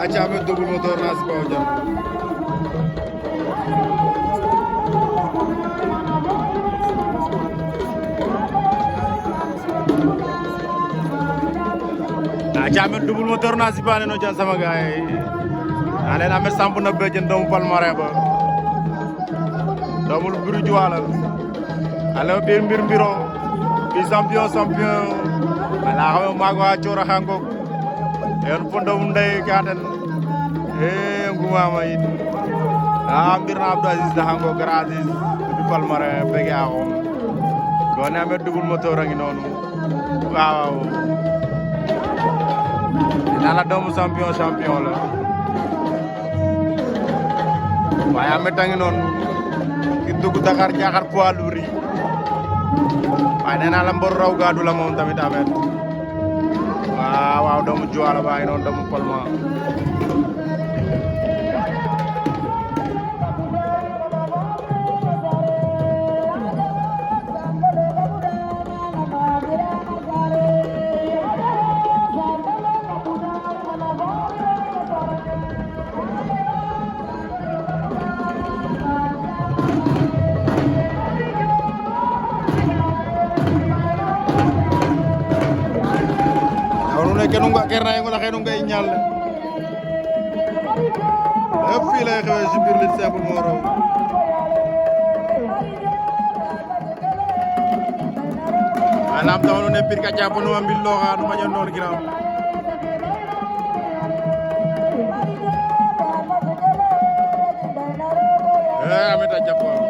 aca ame double moteur na sipa o jam aca ame double moteur na sipa ne no jan sama gaay ane ame samp na bejen doomu Palmarin ba doomul biru juwala ale bir mbir mbiro bi champion ala xawe mago a cora xangok yon pondo ndey gaden nguma mayit mbir na Abdou Aziz da xango Grand Aziz bi Palmarin bege axo ko ne ame double moteur a ngi noonu waaw nala doomu champion la waaye ame tangi noonu ki dugg Dakar Diakhar poids lourd yi waaye nee naa la mbor raw gaadu la moom tamit amet waaw doomu Joal baa ngi noonu doomu Palma kenunga kerna yang la kenunga iñal fi lay xewé ci bir lit simple moro alam tawno ne bir ka japp no ambil lo xanu ma ñon non ginaaw ameta japp